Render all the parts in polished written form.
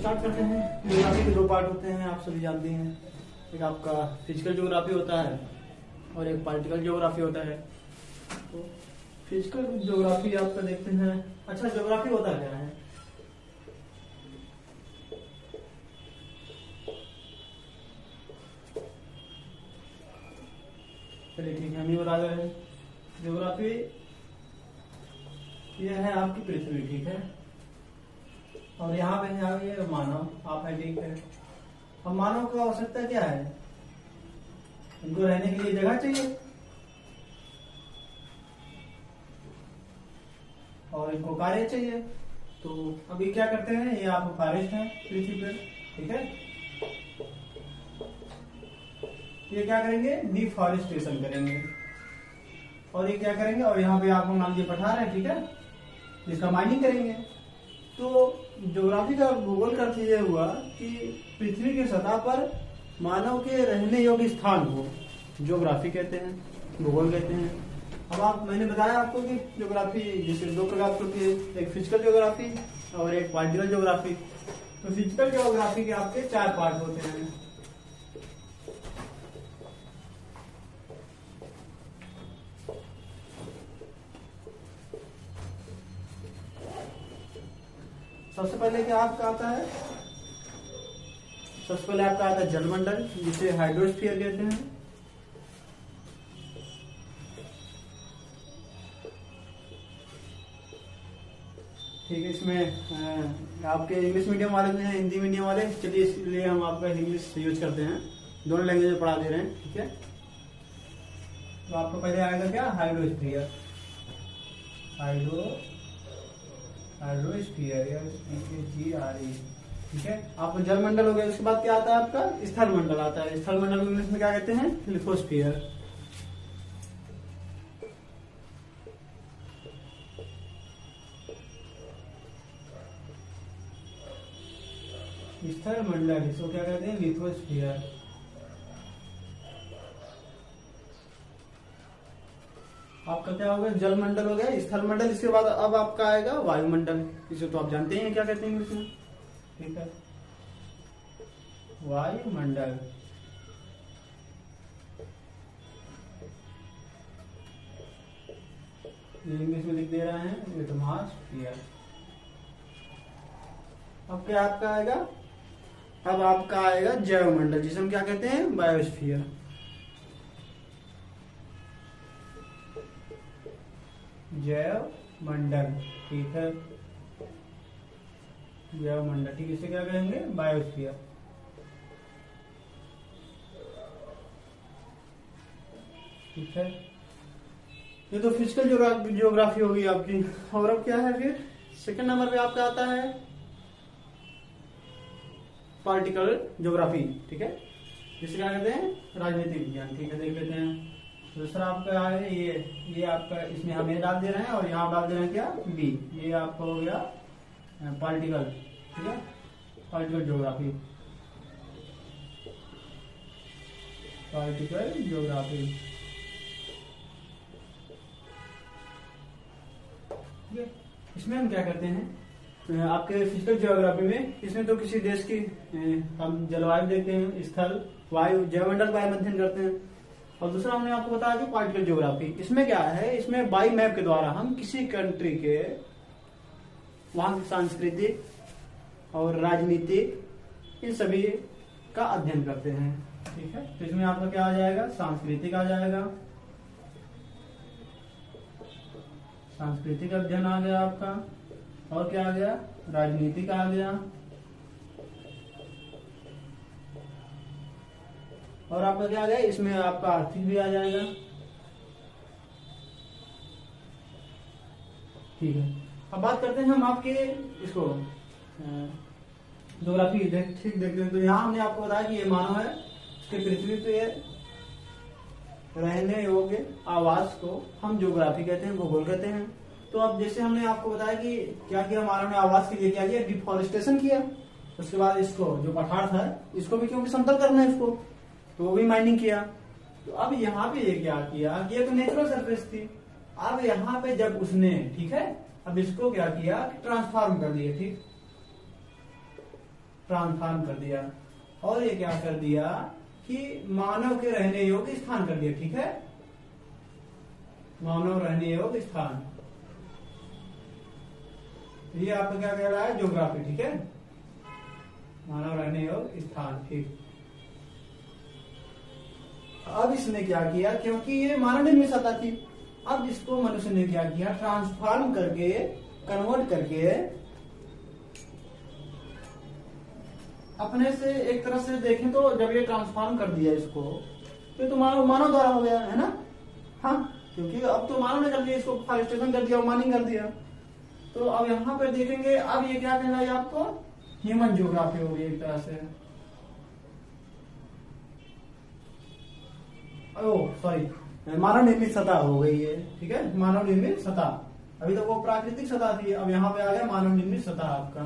Start करते हैं। Geography के दो पार्ट होते हैं, आप सभी जानते हैं। एक आपका फिजिकल ज्योग्राफी होता है और एक पॉलिटिकल ज्योग्राफी होता है। तो फिजिकल ज्योग्राफी आपका देखते हैं। अच्छा, ज्योग्राफी होता क्या है? चलिए ठीक है, हम ये बता रहे हैं। ज्योग्राफी ये है आपकी पृथ्वी, ठीक है। और यहाँ पे है ये मानव, आप है, ठीक है। अब मानव को आवश्यकता क्या है? इनको रहने के लिए जगह चाहिए और इनको कार्य चाहिए। तो अभी क्या करते हैं, ये आप फॉरेस्ट है पृथ्वी पर, ठीक है। ये क्या करेंगे? डिफॉरेस्टेशन करेंगे। और ये क्या करेंगे? और यहाँ पे आपको मान लीजिए पठार है, ठीक है, जिसका माइनिंग करेंगे। तो ज्योग्राफी का भूगोल का अर्थ ये हुआ कि पृथ्वी की सतह पर मानव के रहने योग्य स्थान को ज्योग्राफी कहते हैं, भूगोल कहते हैं। अब आप, मैंने बताया आपको कि ज्योग्राफी जिसके दो प्रकार की होती है, एक फिजिकल ज्योग्राफी और एक पॉलिटिकल ज्योग्राफी। तो फिजिकल ज्योग्राफी के आपके 4 पार्ट होते हैं। सबसे पहले क्या आपका आता है? सबसे पहले आपका आता है जलमंडल, जिसे हाइड्रोस्फीयर कहते हैं। ठीक है, इसमें आपके इंग्लिश मीडियम वाले हैं, हिंदी मीडियम वाले, चलिए इसलिए हम आपका इंग्लिश यूज करते हैं, दोनों लैंग्वेज में पढ़ा दे रहे हैं, ठीक है। तो आपको पहले आएगा क्या? हाइड्रोस्फीयर, हाइड्रोस्फीयर, GRE, ठीक है। आपको जलमंडल हो गया। उसके बाद क्या आता है आपका? स्थल मंडल आता है। स्थल मंडल इंग्लिश में क्या कहते हैं? लिथोस्फीयर। स्थल मंडल, इसको क्या कहते हैं? लिथोस्फीयर। आपका क्या हो गया? जलमंडल हो गया, स्थल मंडल। इसके बाद अब आपका आएगा वायुमंडल, इसे तो आप जानते हैं क्या कहते हैं इंग्लिश में, ठीक है, वायुमंडल। इंग्लिश में लिख दे रहे हैं एटमॉस्फेयर। अब क्या आपका आएगा? अब आपका आएगा जैवमंडल, जिसे हम क्या कहते हैं? बायोस्फीयर। जैव मंडल, ठीक है, जैव मंडल, ठीक है, इसे क्या कहेंगे? बायोस्फीयर, ठीक है। ये तो फिजिकल ज्योग्राफी होगी आपकी। और अब क्या है फिर? सेकंड नंबर पे आपका आता है पॉलिटिकल ज्योग्राफी, ठीक है, जिसे क्या कहते हैं? राजनीतिक विज्ञान, ठीक है। देख लेते हैं। दूसरा आपका है ये आपका, इसमें हम ये डाल दे रहे हैं और यहाँ डाल दे रहे हैं क्या? बी। ये आपका हो गया पॉलिटिकल, ठीक है, पॉलिटिकल ज्योग्राफी, पॉलिटिकल ज्योग्राफी, ठीक है। इसमें हम क्या करते हैं? आपके फिजिकल ज्योग्राफी में, इसमें तो किसी देश की हम जलवायु देखते हैं, स्थल, वायु, जैवमंडल का अध्ययन करते हैं। और दूसरा हमने आपको बताया कि पॉलिटिकल ज्योग्राफी, इसमें क्या है? इसमें बाई मैप के द्वारा हम किसी कंट्री के वहां की सांस्कृतिक और राजनीतिक, इन सभी का अध्ययन करते हैं, ठीक है। तो इसमें आपका क्या आ जाएगा? सांस्कृतिक आ जाएगा, सांस्कृतिक अध्ययन आ गया आपका। और क्या आ गया? राजनीतिक आ गया। और आपका क्या आ गया? इसमें आपका आर्थिक भी आ जाएगा, ठीक है। अब बात करते हैं हम आपके इसको ज्योग्राफी ठीक देखते हैं। तो यहाँ हमने आपको बताया कि ये मानव है, इसके पृथ्वी पे रहने योग्य आवास को हम ज्योग्राफी कहते हैं, भूगोल कहते हैं। तो अब जैसे हमने आपको बताया कि क्या किया मानव ने आवास के लिए, क्या किया? डिफॉरेस्टेशन किया। उसके बाद इसको जो पठार था, इसको भी क्योंकि समतल करना है इसको, तो वो भी माइनिंग किया। तो अब यहाँ पे ये क्या किया कि ये तो नेचुरल सरफेस थी। अब यहाँ पे जब उसने, ठीक है, अब इसको क्या किया? ट्रांसफॉर्म कर दिया, ठीक। ट्रांसफॉर्म कर दिया। और ये क्या कर दिया कि मानव के रहने योग्य स्थान कर दिया। ठीक है, मानव रहने योग्य स्थान, ये आपका क्या कह रहा है, ज्योग्राफी। ठीक है, मानव रहने योग्य स्थान। ठीक, अब इसने क्या किया, क्योंकि ये मानव निर्मित सत्ता थी, अब इसको मनुष्य ने क्या किया, ट्रांसफॉर्म करके, कन्वर्ट करके अपने से, एक तरह से देखें तो जब ये ट्रांसफॉर्म कर दिया इसको, तो ये तो मानव द्वारा हो गया है ना। हाँ, क्योंकि अब तो मानव ने कर दिया, इसको फॉरेस्टेशन कर दिया और माइनिंग कर दिया। तो अब यहाँ पर देखेंगे, अब ये क्या कहना है आपको, ह्यूमन ज्योग्राफी होगी एक तरह से। ओह सॉरी, मानव निर्मित सतह हो गई है। ठीक है, मानव निर्मित सतह। अभी तो वो प्राकृतिक सतह थी, अब यहाँ पे आ गया मानव निर्मित सतह आपका,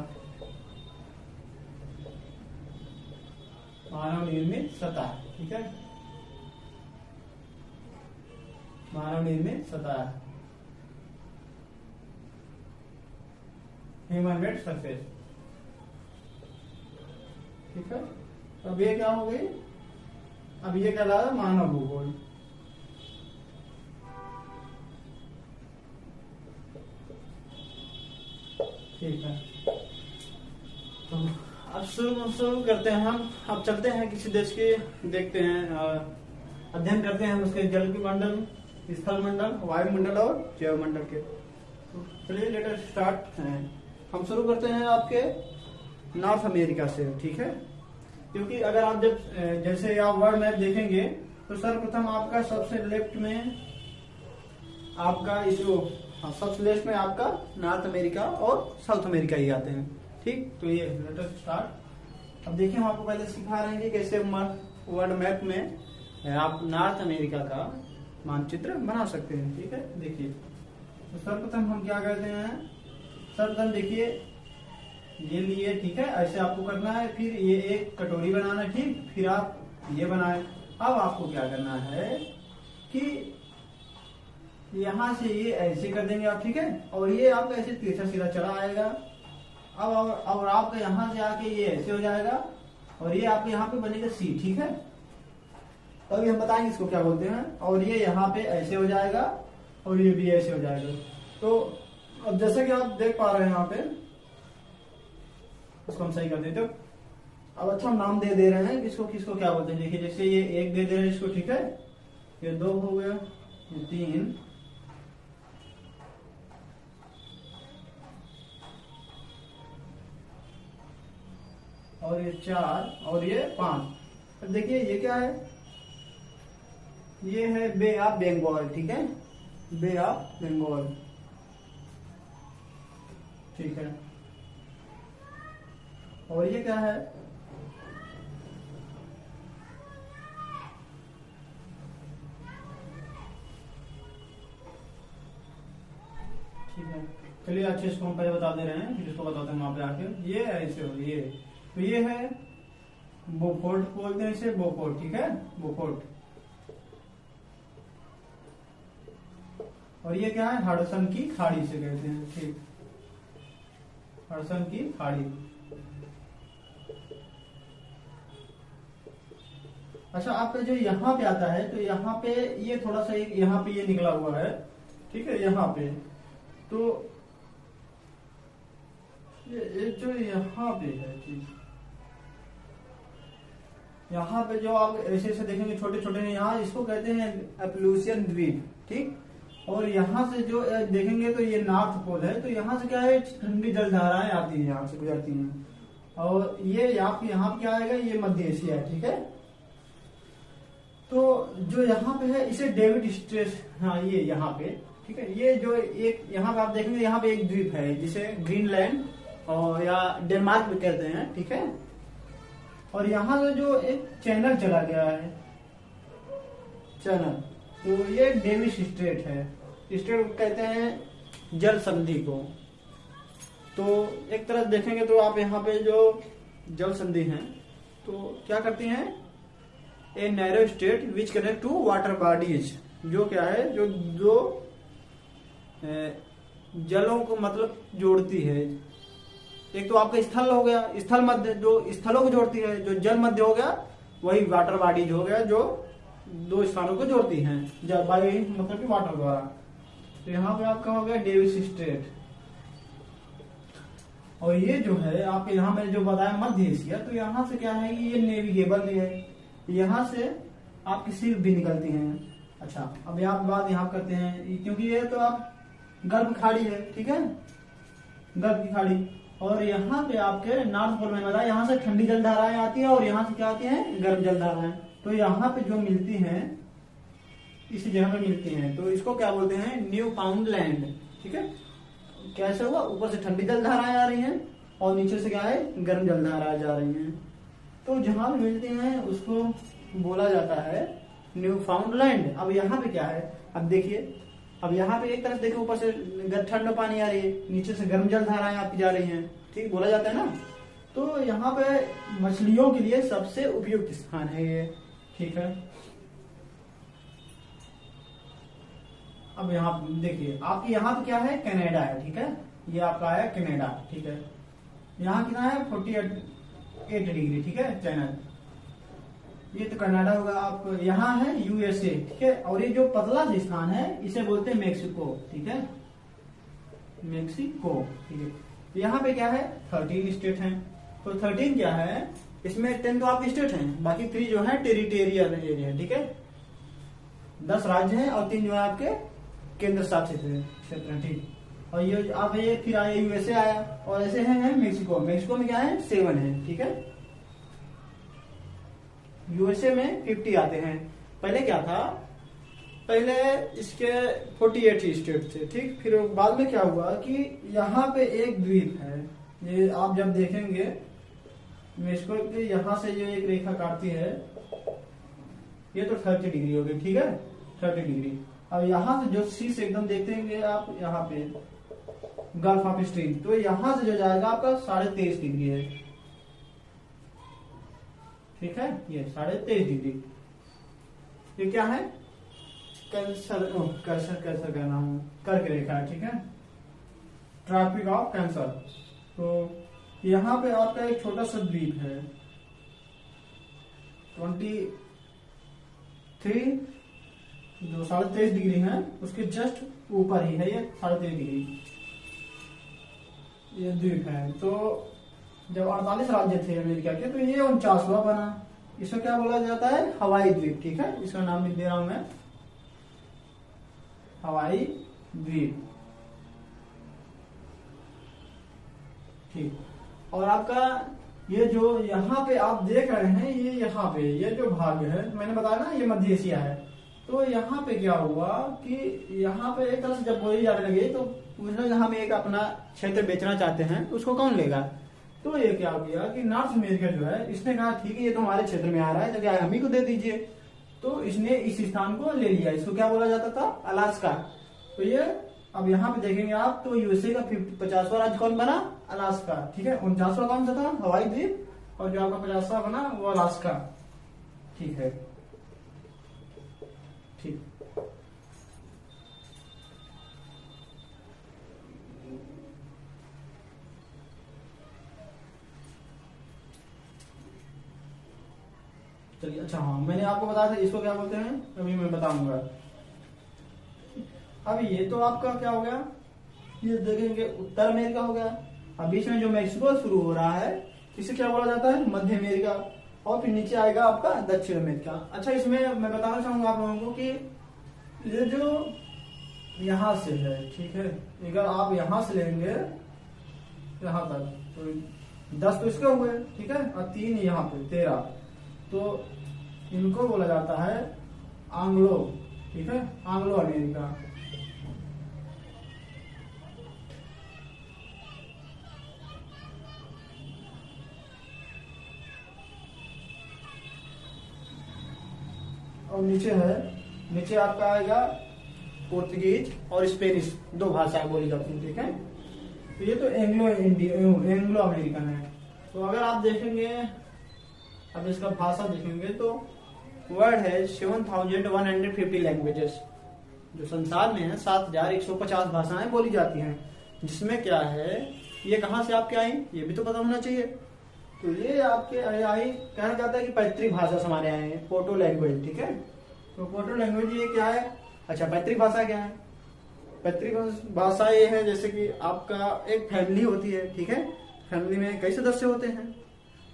मानव निर्मित सतह। ठीक है, मानव निर्मित सतह, ह्यूमन मेड सरफेस। ठीक है, अब ये क्या हो गई, अब ये क्या लगा, मानव भूगोल। ठीक है, तो अब शुरू करते हैं हम। अब चलते हैं किसी देश के, देखते हैं, अध्ययन करते हैं उसके जल के मंडल, स्थल मंडल, वायुमंडल और जैव मंडल के। तो चलिए लेटर स्टार्ट हैं। हम शुरू करते हैं आपके नॉर्थ अमेरिका से। ठीक है, क्योंकि अगर आप जब जैसे आप वर्ल्ड मैप देखेंगे तो सर्वप्रथम आपका सबसे लेफ्ट में आपका इस जो सबसे लेफ्ट में आपका नॉर्थ अमेरिका और साउथ अमेरिका ही आते हैं। ठीक, तो ये लेटर स्टार्ट। अब देखिए, हम आपको पहले सिखा रहे हैं कि कैसे वर्ल्ड मैप में आप नॉर्थ अमेरिका का मानचित्र बना सकते हैं। ठीक है, देखिए, तो सर्वप्रथम हम क्या करते हैं, सर्वप्रथम देखिए ये लिए। ठीक है, ऐसे आपको करना है, फिर ये एक कटोरी बनाना है। ठीक, फिर आप ये बनाए। अब आपको क्या करना है कि यहां से ये ऐसे कर देंगे आप। ठीक है, और ये आपका ऐसे तिरछा सीधा चला आएगा। अब और आपका यहां से आके ये ऐसे हो जाएगा और ये आपके यहाँ पे बनेगा सी। ठीक है, तो अभी हम बताएंगे इसको क्या बोलते हैं। और ये यहाँ पे ऐसे हो जाएगा और ये भी ऐसे हो जाएगा। तो अब जैसे कि आप देख पा रहे हैं यहाँ पे, इसको हम सही कर देते हो। अब अच्छा हम नाम दे रहे हैं किसको किसको क्या बोलते हैं। देखिए, जैसे ये एक दे रहे हैं इसको। ठीक है, ये दो हो गया, ये तीन, और ये चार, और ये पांच। अब देखिए ये क्या है, ये है बे ऑफ बंगाल। ठीक है, बे ऑफ बंगाल। ठीक है, और ये क्या है, ठीक है, चलिए अच्छे इसको हम पहले बता दे रहे हैं, फिर इसको बताते हैं वहां पे आके। ये ऐसे हो, ये तो ये है बोफोर्ट बोलते हैं इसे, बोफोर्ट। ठीक है, बोफोर्ट। और ये क्या है, हडसन की खाड़ी से कहते हैं। ठीक, हडसन की खाड़ी। अच्छा, आपका जो यहाँ पे आता है, तो यहाँ पे ये थोड़ा सा एक यहाँ पे ये निकला हुआ है। ठीक है, यहाँ पे तो ये जो यहाँ पे है, ठीक, यहाँ पे जो आप ऐसे ऐसे देखेंगे छोटे छोटे, यहाँ इसको कहते हैं एप्लूसियन द्वीप। ठीक, और यहाँ से जो देखेंगे तो ये नॉर्थ पोल है। तो यहाँ से क्या है, ठंडी जलधाराएं आती है, यहाँ से गुजरती हैं। और ये यहाँ पे क्या आएगा, ये मध्य एशिया है। ठीक है, तो जो यहाँ पे है इसे डेविड स्ट्रेस, हाँ ये यहाँ पे। ठीक है, ये जो एक यहाँ पे आप देखेंगे, यहाँ पे एक द्वीप है जिसे ग्रीनलैंड और या डेनमार्क भी कहते हैं। ठीक है, और यहाँ से जो एक चैनल चला गया है, चैनल, तो ये डेविस स्ट्रेट है। स्ट्रेट कहते हैं जल संधि को। तो एक तरफ देखेंगे तो आप यहाँ पे जो जल संधि हैं, तो क्या करती हैं, a narrow strait which connect to water bodies, जो क्या है, जो जलों को मतलब जोड़ती है, एक तो आपका स्थल हो गया, स्थल मध्य जो स्थलों को जोड़ती है, जो जल मध्य हो गया वही वाटर बॉडीज हो गया जो दो स्थानों को जोड़ती हैं बाई मतलब कि वाटर द्वारा। तो यहाँ पे आपका हो गया डेविस स्ट्रेट। और ये जो है आपके यहाँ मैंने जो बताया मध्य एशिया, तो यहाँ से क्या है कि ये नेविगेबल है, यहाँ से आपकी शिप भी निकलती हैं। अच्छा अब यहाँ बात यहाँ करते हैं क्योंकि ये तो आप गर्भ खाड़ी है, ठीक है, गर्भ की खाड़ी। और यहाँ पे आपके नॉर्थ पोल में बताया यहाँ से ठंडी जलधाराएं आती है और यहाँ से क्या आती है गर्म जलधाराएं। तो यहाँ पे जो मिलती हैं इसी जगह पे मिलती हैं, तो इसको क्या बोलते हैं न्यू फाउंडलैंड, ठीक है। कैसे हुआ, ऊपर से ठंडी जलधाराएं आ रही हैं और नीचे से क्या है गर्म जलधाराएं जा रही हैं। तो जहां भी मिलती हैं उसको बोला जाता है न्यू फाउंडलैंड। अब यहाँ पे क्या है, अब देखिए, अब यहाँ पे एक तरफ देखिए ऊपर से ठंडा पानी आ रही है, नीचे से गर्म जलधाराएं आपकी जा रही हैं, ठीक बोला जाता है ना। तो यहाँ पे मछलियों के लिए सबसे उपयुक्त स्थान है ये, ठीक है। अब यहाँ देखिए आपके यहाँ पे क्या है कनाडा है, ठीक है, ये आपका है कनाडा, ठीक है। यहाँ कितना है 48 डिग्री, ठीक है चैनल, ये तो कनाडा होगा। आप यहाँ है यूएसए, ठीक है। और ये जो पतला सा स्थान है इसे बोलते हैं मेक्सिको, ठीक है, मेक्सिको, ठीक है। यहाँ पे क्या है 13 स्टेट हैं। तो 13 क्या है, इसमें 10 तो आपके स्टेट हैं, बाकी 3 जो है टेरिटोरियल एरिया, ठीक है। 10 राज्य हैं और 3 जो है आपके केंद्र शासित क्षेत्र हैं, ठीक। और ये आप ये फिर आए यूएसए आया और ऐसे है मेक्सिको। मेक्सिको में क्या है 7 है, ठीक है। यूएसए में 50 आते हैं। पहले क्या था, पहले इसके 48 स्टेट थे, ठीक। फिर बाद में क्या हुआ कि यहाँ पे एक द्वीप है, ये आप जब देखेंगे मेक्सिको के यहाँ से जो एक रेखा काटती है ये तो 30 डिग्री हो गई, ठीक है 30 डिग्री। अब यहाँ से जो सी से एकदम देखेंगे आप यहाँ पे गल्फ ऑफ स्ट्रीम, तो यहाँ से जो जाएगा आपका 23.5 डिग्री है, ठीक है। ये 23.5 डिग्री, ये क्या है कैंसर कहना हूं कर्क रेखा है, ठीक है, ट्रॉपिक ऑफ कैंसर। तो यहाँ पे आपका एक छोटा सा द्वीप है 23 जो 23.5 डिग्री है उसके जस्ट ऊपर ही है ये 23.5 डिग्री ये द्वीप है। तो जब 48 राज्य थे अमेरिका के, तो ये 49वां बना। इसको क्या बोला जाता है हवाई द्वीप, ठीक है, इसका नाम लिख दे रहा हूं मैं हवाई द्वीप, ठीक। और आपका ये जो यहाँ पे आप देख रहे हैं ये यहाँ पे ये जो भाग है मैंने बताया ना ये मध्य एशिया है। तो यहाँ पे क्या हुआ कि यहाँ पे एक तरह से जब बोली जाने लगी तो पूछना जहाँ हम एक अपना क्षेत्र बेचना चाहते हैं उसको कौन लेगा। तो ये क्या हो गया कि नॉर्थ अमेरिका जो है इसने कहा ठीक है ये तो हमारे क्षेत्र में आ रहा है तो क्या हम ही को दे दीजिए। तो इसने इस स्थान को ले लिया, इसको क्या बोला जाता था अलास्का। तो ये अब यहाँ पे देखेंगे आप तो यूएसए का 50वां राज्य कौन बना अलास्का, ठीक है। 49वां कौन सा था हवाई द्वीप और जो आपका 50वां बना वो अलास्का, ठीक है, ठीक। चलिए अच्छा हाँ मैंने आपको बताया था इसको क्या बोलते हैं अभी मैं बताऊंगा। अब ये तो आपका क्या हो गया ये देखेंगे उत्तर अमेरिका हो गया। अब बीच में जो मैक्सिको शुरू हो रहा है इसे क्या बोला जाता है मध्य अमेरिका और फिर नीचे आएगा आपका दक्षिण अमेरिका। अच्छा इसमें मैं बताना चाहूंगा आप लोगों को कि ये जो यहाँ से है, ठीक है, अगर आप यहाँ से लेंगे यहाँ तक तो 10 तो इसके हुए, ठीक है, और 3 यहाँ पे 13, तो इनको बोला जाता है आंग्लो, ठीक है, आंग्लो अमेरिका। और नीचे आपका आएगा पोर्तुगीज और स्पेनिश, 2 भाषाएं बोली जाती हैं, ठीक है। तो ये तो एंग्लो अमेरिकन है। तो अगर आप देखेंगे अब इसका भाषा देखेंगे तो वर्ड है 7150 लैंग्वेजेस, जो संसार में है 7150 भाषाएं बोली जाती हैं, जिसमें क्या है ये कहाँ से आपके आई, ये भी तो पता होना चाहिए। तो ये आपके आई कहना जाता है कि पैतृक भाषा से हमारे आए हैं, पोटो लैंग्वेज, ठीक है। तो पोटो लैंग्वेज ये क्या है, अच्छा पैतृक भाषा क्या है, पैतृक भाषा ये है जैसे कि आपका एक फैमिली होती है, ठीक है, फैमिली में कई सदस्य होते हैं,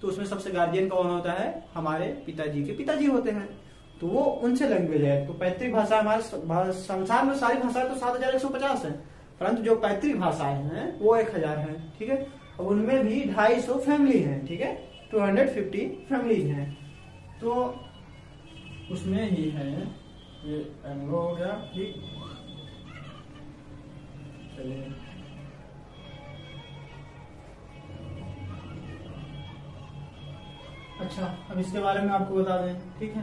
तो उसमें सबसे गार्जियन कौन होता है, हमारे पिताजी के पिताजी होते हैं, तो वो उनसे लैंग्वेज है। तो पैतृक भाषा हमारे संसार में सारी भाषाएं तो 7150 है, परंतु जो पैतृक भाषाएं हैं वो 1000 है, ठीक है। अब उनमें भी 250 फैमिली है, ठीक है, 250 फैमिली है। तो उसमें ही है ये एंग्लो हो गया, ठीक। चलिए अच्छा, अब इसके बारे में आपको बता दें, ठीक है।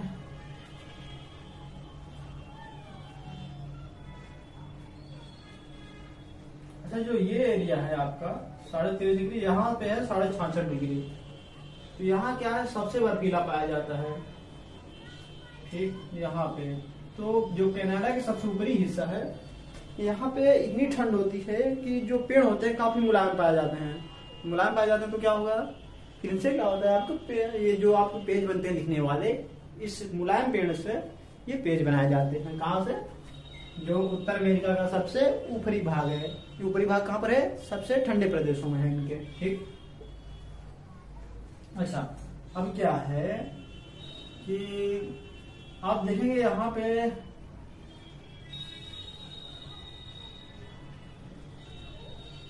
अच्छा, जो ये एरिया है आपका 13.5 डिग्री, यहाँ पे है 66.5 डिग्री, तो यहाँ क्या है, सबसे बर्फीला पाया जाता है, ठीक, यहाँ पे। तो जो कनाडा के सबसे ऊपरी हिस्सा है, यहाँ पे इतनी ठंड होती है कि जो पेड़ होते हैं काफी मुलायम पाए जाते हैं, मुलायम पाए जाते हैं। तो क्या होगा, फिर इनसे क्या होता है, आपको ये जो आपको पेज बनते हैं लिखने वाले, इस मुलायम पेड़ से ये पेज बनाए जाते हैं। कहाँ से, जो उत्तर अमेरिका का सबसे ऊपरी भाग है, ये ऊपरी भाग कहाँ पर है, सबसे ठंडे प्रदेशों में है इनके, ठीक। अच्छा, अब क्या है कि आप देखेंगे यहाँ पे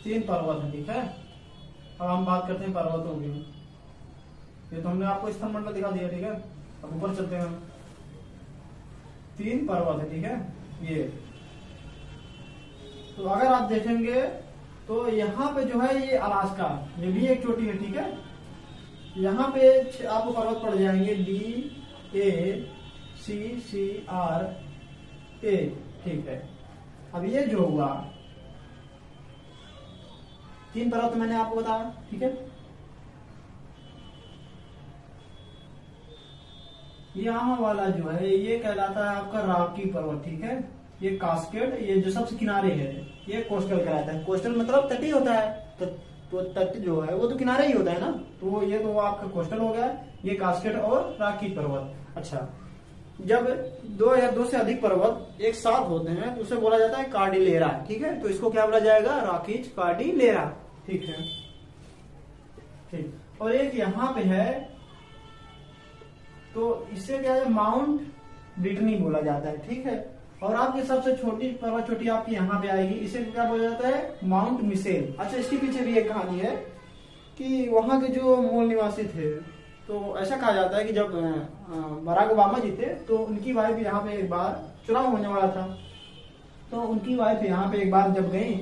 तीन पर्वत है, ठीक है। अब हम बात करते हैं पर्वतों की। ये तो हमने आपको स्थलमंडल दिखा दिया, ठीक है। अब ऊपर चलते हैं हम। 3 पर्वत है, ठीक है, ये। तो अगर आप देखेंगे तो यहाँ पे जो है ये अलास्का, ये भी एक चोटी है, ठीक है। यहाँ पे आपको पर्वत पड़ जाएंगे DACCRA, ठीक है। अब ये जो हुआ 3 पर्वत मैंने आपको बताया, ठीक है। यहाँ वाला जो है ये कहलाता है आपका रॉकी पर्वत, ठीक है। ये कास्केड, ये जो सबसे किनारे है ये कोस्टल कहलाता है। कोस्टल मतलब तटीय होता है, तो तट जो है वो तो किनारे ही होता है ना, तो ये तो आपका कोस्टल हो गया। ये कास्केड और रॉकी पर्वत। अच्छा, जब 2 या 2 से अधिक पर्वत एक साथ होते हैं तो उसे बोला जाता है कार्डिलेरा, ठीक है। तो इसको क्या बोला जाएगा, रॉकीज कार्डिलेरा, ठीक है, ठीक। और एक यहाँ पे है, तो इससे क्या है, माउंट ब्रिटनी बोला जाता है, ठीक है। और आपकी सबसे छोटी पर्वत चोटी आपकी यहाँ पे आएगी, इसे क्या बोला जाता है, माउंट मिसेल। अच्छा, इसके पीछे भी एक कहानी है कि वहां के जो मूल निवासी थे, तो ऐसा कहा जाता है कि जब बराक ओबामा जी थे तो उनकी वाइफ यहाँ पे एक बार, चुनाव होने वाला था, तो उनकी वाइफ यहाँ पे एक बार जब गई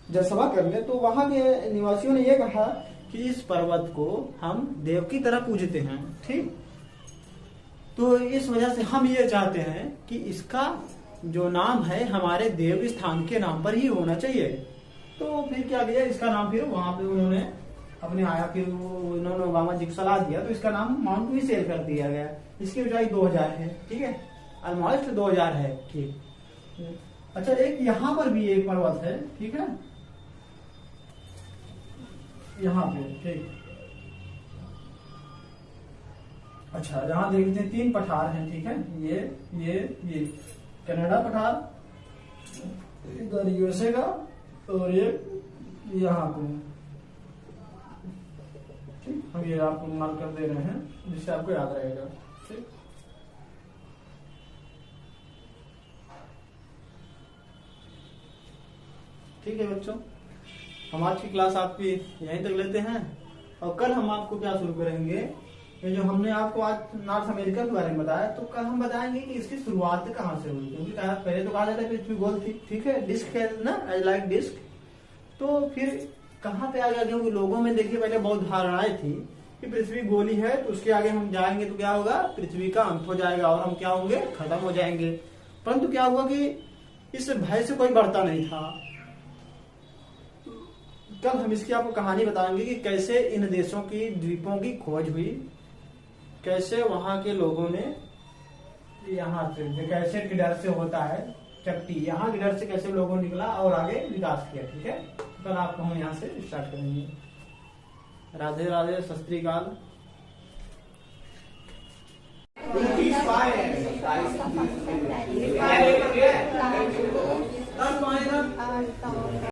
जनसभा करने, तो वहां के निवासियों ने यह कहा कि इस पर्वत को हम देव की तरह पूजते हैं, ठीक। तो इस वजह से हम ये चाहते हैं कि इसका जो नाम है हमारे देव स्थान के नाम पर ही होना चाहिए। तो फिर क्या किया, इसका नाम फिर वहां पे उन्होंने अपने आया, फिर उन्होंने ओबामा जी को सलाह दिया, तो इसका नाम माउंट मिसेल कर दिया गया। इसकी ऊंचाई 2000 है, ठीक है, ऑलमोस्ट 2000 है, ठीक। अच्छा, एक यहाँ पर भी एक पर्वत है, ठीक है, यहाँ पे, ठीक। अच्छा, यहाँ देखते हैं 3 पठार हैं, ठीक है, ये कनाडा पठार, इधर यूएसए का, और ये यहाँ पे, ठीक। हम ये आपको मार्क कर दे रहे हैं जिससे आपको याद रहेगा, ठीक। ठीक है बच्चों, हम आज की क्लास आपकी यहीं तक लेते हैं, और कल हम आपको क्या शुरू करेंगे, ये जो हमने आपको आज नॉर्थ अमेरिका के बारे में बताया, तो कल हम बताएंगे कि इसकी शुरुआत कहाँ से हुई। क्योंकि पहले तो कहा जाता है पृथ्वी गोल थी, ठीक है, डिस्क है ना, एज लाइक डिस्क। तो फिर कहाँ पे आ गया, क्योंकि लोगों में देखिए पहले बहुत धारणाएं थी कि पृथ्वी गोली है, तो उसके आगे हम जाएंगे तो क्या होगा, पृथ्वी का अंत हो जाएगा और हम क्या होंगे, खत्म हो जाएंगे। परंतु क्या हुआ कि इस भय से कोई बढ़ता नहीं था। कल हम इसकी आपको कहानी बताएंगे कि कैसे इन देशों की द्वीपों की खोज हुई, कैसे वहां के लोगों ने यहाँ से कैसे के डर से होता है, स्टेप टी, यहाँ की डर से कैसे लोगों ने निकला और आगे विकास किया। ठीक है, कल आपको हम यहाँ से स्टार्ट करेंगे। राधे राधे, सत श्री अकाल।